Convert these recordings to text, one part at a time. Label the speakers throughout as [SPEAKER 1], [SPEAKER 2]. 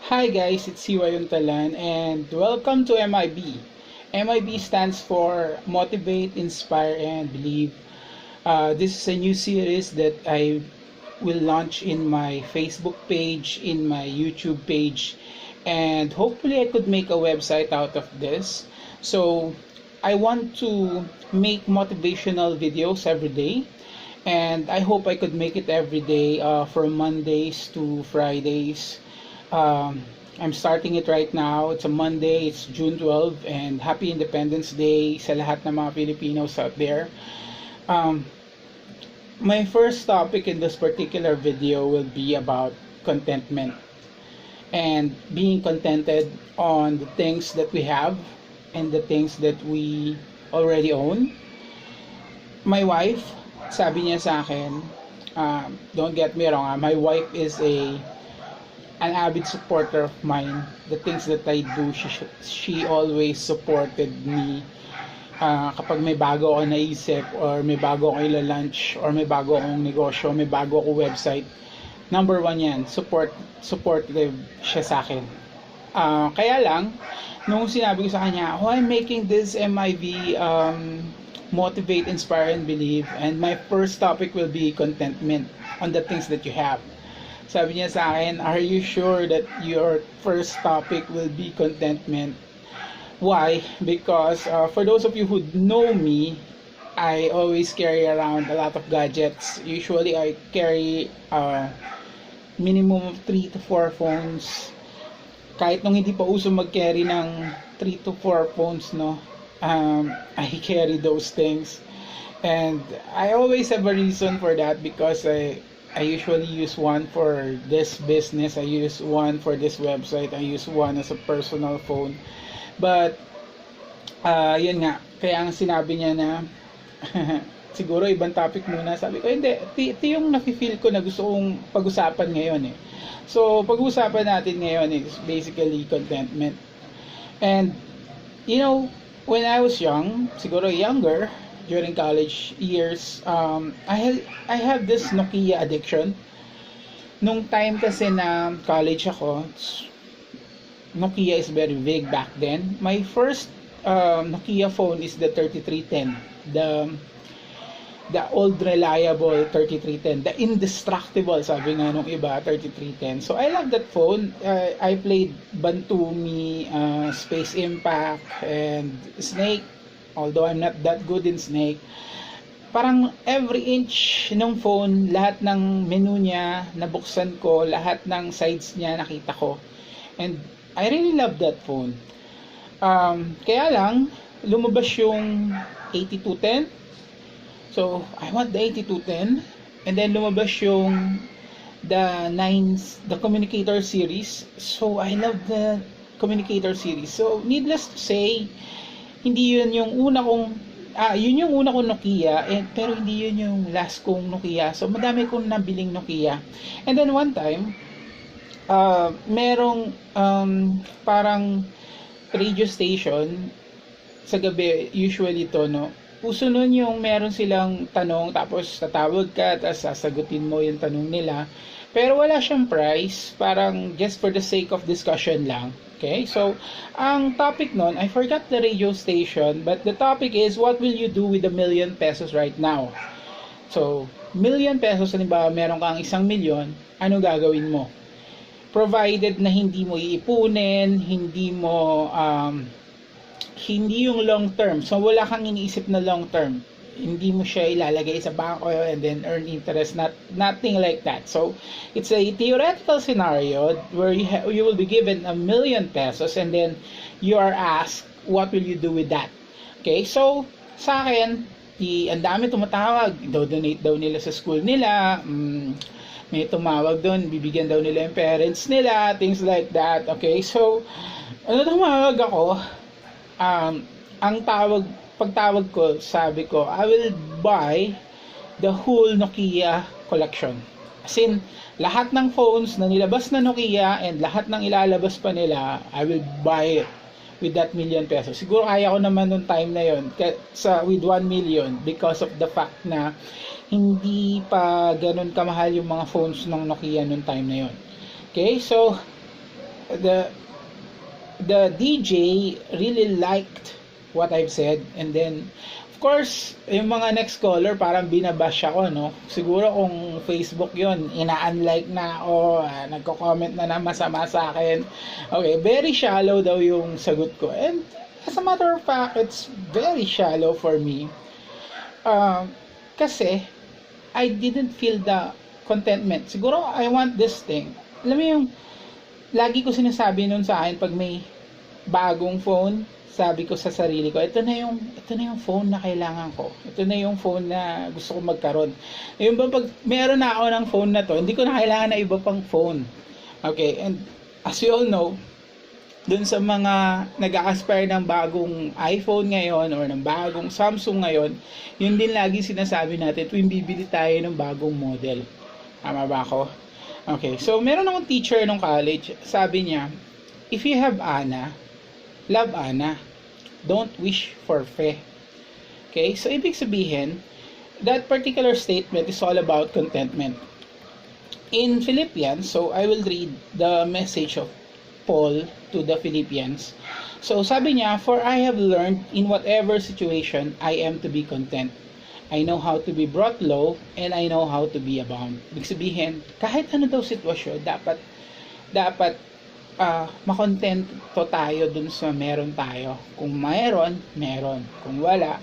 [SPEAKER 1] Hi guys, it's CY Untalan and welcome to MIB. MIB stands for Motivate, Inspire, and Believe. This is a new series that I will launch in my Facebook page, in my YouTube page, and hopefully I could make a website out of this. So I want to make motivational videos every day, and I hope I could make it every day from Mondays to Fridays. I'm starting it right now. It's a Monday, it's June 12, and Happy Independence Day sa lahat ng mga Filipinos out there. My first topic in this particular video will be about contentment and being contented on the things that we have and the things that we already own. My wife, sabi niya sa akin, don't get me wrong, my wife is an avid supporter of mine. The things that I do, she always supported me. Kapag may bago ako naisip, or may bago akong ila-lunch, or may bago akong negosyo, may bago akong website, number one yan, supportive siya sa akin. Kaya lang, nung sinabi ko sa kanya, I'm making this MIB, Motivate, Inspire, and Believe, and my first topic will be contentment on the things that you have. Sabi niya sa akin, are you sure that your first topic will be contentment? Why? Because for those of you who know me, I always carry around a lot of gadgets. Usually I carry minimum of 3 to 4 phones. Kahit nung hindi pa uso mag-carry ng 3 to 4 phones, no, I carry those things. And I always have a reason for that, because I usually use one for this business, I use one for this website, I use one as a personal phone. But yun nga, kaya ang sinabi niya na siguro ibang topic muna. Sabi ko, hindi, ito yung nafe-feel ko na gusto kong pag-usapan ngayon eh. So pag-usapan natin ngayon is basically contentment. And you know, when I was young, siguro younger, during college years, I have this Nokia addiction. Nung time kasi na college ako, Nokia is very big back then. My first Nokia phone is the 3310, the old reliable 3310, the indestructible, sabi nga nung iba, 3310. So I love that phone. I played Bantumi, Space Impact, and Snake. Although I'm not that good in Snake, parang every inch ng phone, lahat ng menu niya nabuksan ko, lahat ng sides niya nakita ko, and I really love that phone. Kaya lang lumabas yung 8210, so I want the 8210, and then lumabas yung the communicator series, so I love the communicator series. So needless to say, hindi yun yung una kong yun yung una kong Nokia, pero hindi yun yung last kong Nokia. So madami kong nabiling Nokia. And then one time, merong parang radio station sa gabi, usually to, no, uso nun yung meron silang tanong, tapos tatawag ka, tapos sasagutin mo yung tanong nila, pero wala siyang price, parang just for the sake of discussion lang. Okay, so ang topic nun, I forgot the radio station, but the topic is, what will you do with a million pesos right now? So, million pesos, halimbawa meron kang 1 milyon, ano gagawin mo? Provided na hindi mo iipunin, hindi yung long term. So wala kang iniisip na long term. Hindi mo siya ilalagay sa bangko and then earn interest, nothing like that. So it's a theoretical scenario where you will be given 1 million pesos, and then you are asked, what will you do with that? Okay, so sa akin, ang dami tumatawag, donate daw nila sa school nila, may tumawag doon, bibigyan daw nila yung parents nila, things like that. Okay, so tumawag ako, pagtawag ko, sabi ko, I will buy the whole Nokia collection. As in, lahat ng phones na nilabas na Nokia and lahat ng ilalabas pa nila, I will buy it with that million pesos. Siguro kaya ko naman nung time na yon with 1 million, because of the fact na hindi pa ganun kamahal yung mga phones ng Nokia nung time na yon. Okay, so the the DJ really liked what I've said, and then of course yung mga next caller parang binabash ako, no? Siguro kung Facebook yon, ina-unlike na ako, nagko-comment na masama sa akin. Okay, very shallow daw yung sagot ko, and as a matter of fact it's very shallow for me. Kasi I didn't feel the contentment. Siguro I want this thing. Alam mo yung lagi ko sinasabi nun sa akin pag may bagong phone, sabi ko sa sarili ko, ito na yung phone na kailangan ko. Ito na yung phone na gusto ko magkaroon. Yung ba pag meron na ako ng phone na to, hindi ko na kailangan na iba pang phone. Okay, and as you all know, dun sa mga nag-a-aspire ng bagong iPhone ngayon or ng bagong Samsung ngayon, yun din lagi sinasabi natin tuwing bibili tayo ng bagong model. Tama ba ako? Okay, so meron akong teacher nung college, sabi niya, if you have Ana, love Ana. Don't wish for Fe. Okay, so ibig sabihin, that particular statement is all about contentment. In Philippians, so I will read the message of Paul to the Philippians. So sabi niya, for I have learned in whatever situation I am to be content. I know how to be brought low and I know how to be abound. Ibig sabihin, kahit ano daw sitwasyon, dapat makontento tayo dun sa meron tayo. Kung meron. Kung wala.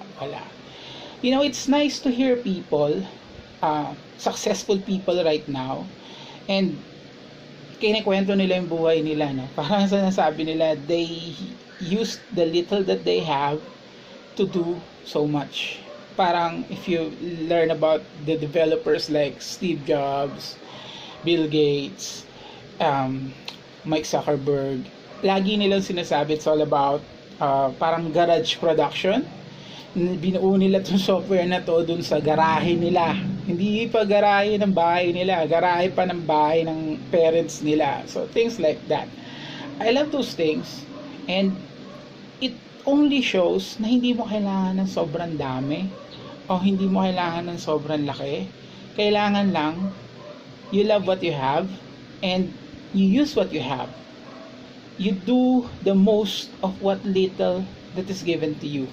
[SPEAKER 1] You know, it's nice to hear people, successful people right now, and kinikwento nila yung buhay nila, no? Parang sinasabi nila, they use the little that they have to do so much. Parang if you learn about the developers like Steve Jobs, Bill Gates, Mike Zuckerberg, lagi nilang sinasabi it's all about parang garage production. Binuo nila itong software na to dun sa garahe nila. Hindi pa garahe ng bahay nila, garahe pa ng bahay ng parents nila. So things like that. I love those things, and it only shows na hindi mo kailangan ng sobrang dami o hindi mo kailangan ng sobrang laki. Kailangan lang you love what you have and you use what you have. You do the most of what little that is given to you.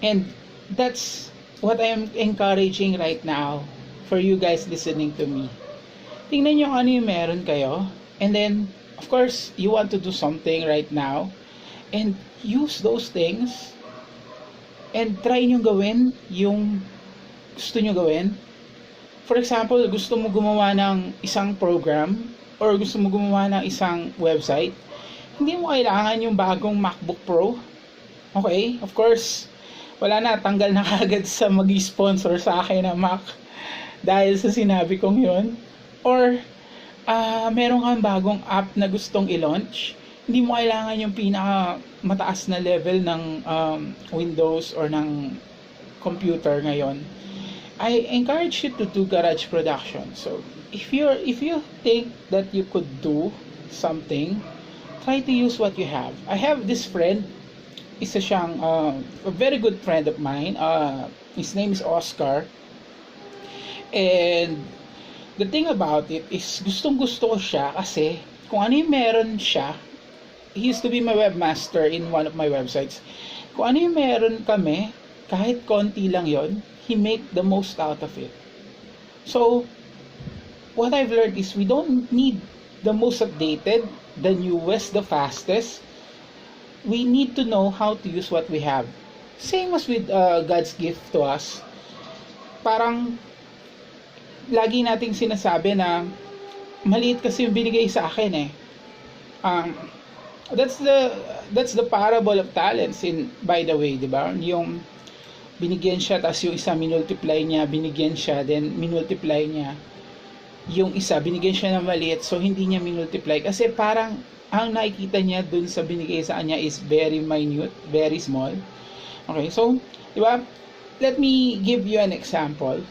[SPEAKER 1] And that's what I am encouraging right now for you guys listening to me. Tingnan nyo ano yung meron kayo. And then, of course, you want to do something right now. And use those things. And try nyo gawin yung gusto nyo gawin. For example, gusto mo gumawa ng isang program or gusto mo gumawa ng isang website, hindi mo kailangan yung bagong MacBook Pro. Okay? Of course, wala na, tanggal na kagad sa mag-sponsor sa akin na Mac dahil sa sinabi kong yun. Or, meron kang bagong app na gustong i-launch, hindi mo kailangan yung pinaka mataas na level ng Windows or ng computer ngayon. I encourage you to do garage production. So, if you think that you could do something, try to use what you have. I have this friend, isa siyang a very good friend of mine. His name is Oscar. And the thing about it is gustong-gusto ko siya kasi kung ano yung meron siya, he used to be my webmaster in one of my websites. Kung ano yung meron kami, kahit konti lang yon, he make the most out of it. So, what I've learned is we don't need the most updated, the newest, the fastest. We need to know how to use what we have. Same as with God's gift to us. Parang lagi nating sinasabi na maliit kasi yung binigay sa akin eh. That's the parable of talents, in by the way, di ba? Yung binigyan siya, tapos yung isa minultiply niya, binigyan siya, then minultiply niya. Yung isa, binigyan siya ng maliit, so hindi niya minultiply. Kasi parang, ang nakikita niya dun sa binigay sa kanya is very minute, very small. Okay, so, di ba? Let me give you an example.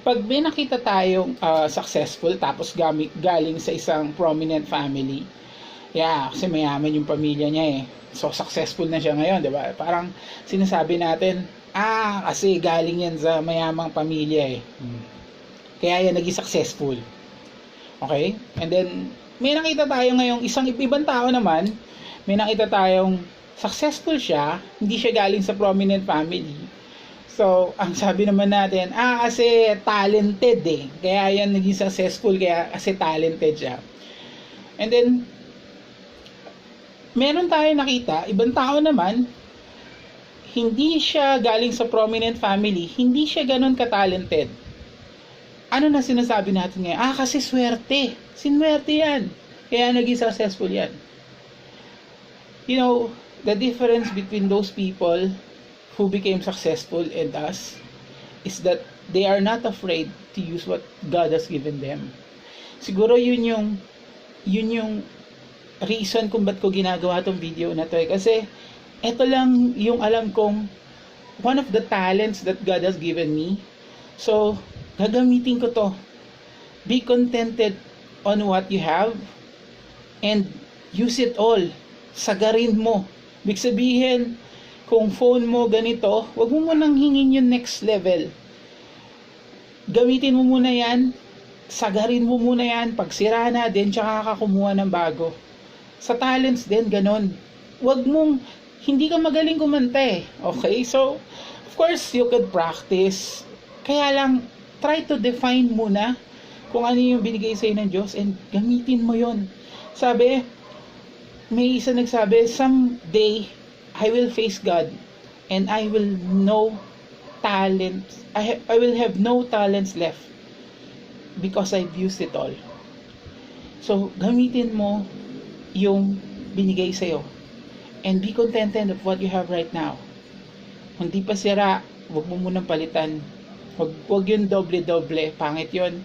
[SPEAKER 1] Pag may nakita tayong successful, tapos galing sa isang prominent family, kasi mayaman yung pamilya niya eh. So, successful na siya ngayon, di ba? Parang sinasabi natin, kasi galing yan sa mayamang pamilya eh. Kaya yan naging successful. Okay? And then, may nakita tayo ngayong isang ibang tao naman, may nakita tayong successful siya, hindi siya galing sa prominent family. So, ang sabi naman natin, kasi talented eh. Kaya yan naging successful, kaya kasi talented siya. And then, meron tayo nakita, ibang tao naman, hindi siya galing sa prominent family, hindi siya ganun ka-talented. Ano na sinasabi natin ngayon? Kasi swerte. Sinwerte yan. Kaya naging successful yan. You know, the difference between those people who became successful and us is that they are not afraid to use what God has given them. Siguro yun yung reason kung ba't ko ginagawa tong video na to eh. Kasi ito lang yung alam kong one of the talents that God has given me. So, gagamitin ko to. Be contented on what you have and use it all. Sagarin mo. Ibig sabihin, kung phone mo ganito, wag mo munang hingin yung next level. Gamitin mo muna yan. Sagarin mo muna yan. Pag sira na din, tsaka ka kumuha ng bago. Sa talents din, ganon. Wag mong, hindi ka magaling kumanta eh. Okay? So, of course, you could practice. Kaya lang, try to define muna kung ano yung binigay sa'yo ng Diyos and gamitin mo yon. Sabi, may isa nagsabi, someday, I will face God and I will know talents. I will have no talents left because I've used it all. So, gamitin mo yung binigay sa'yo and be contented of what you have right now. Kung di pa sira, huwag mo munang palitan. Huwag yun doble-doble. Pangit yun.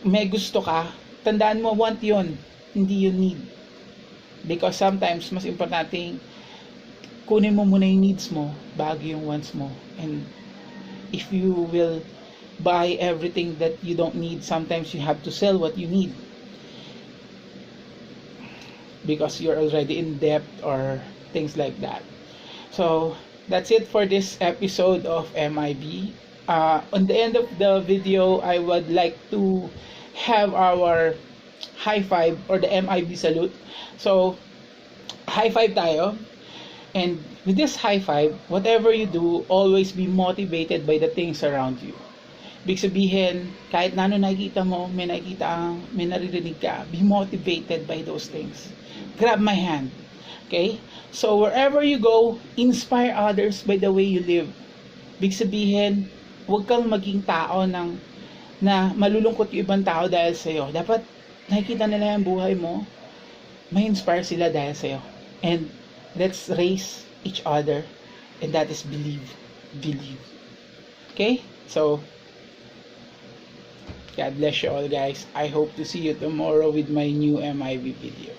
[SPEAKER 1] May gusto ka, tandaan mo, want yun. Hindi yun need. Because sometimes, mas importante, kunin mo muna yung needs mo bago yung wants mo. And if you will buy everything that you don't need, sometimes you have to sell what you need. Because you're already in debt or things like that. So, that's it for this episode of MIB. On the end of the video, I would like to have our high five or the MIB salute. So, high five tayo. And with this high five, whatever you do, always be motivated by the things around you. Ibig sabihin, kahit na ano nakikita mo, may naririnig ka, be motivated by those things. Grab my hand. Okay? So, wherever you go, inspire others by the way you live. Ibig sabihin, huwag kang maging tao na malulungkot yung ibang tao dahil sa'yo. Dapat nakikita nila yung buhay mo, may inspire sila dahil sa'yo. And let's raise each other, and that is believe. Okay? So, God bless you all, guys. I hope to see you tomorrow with my new MIB video.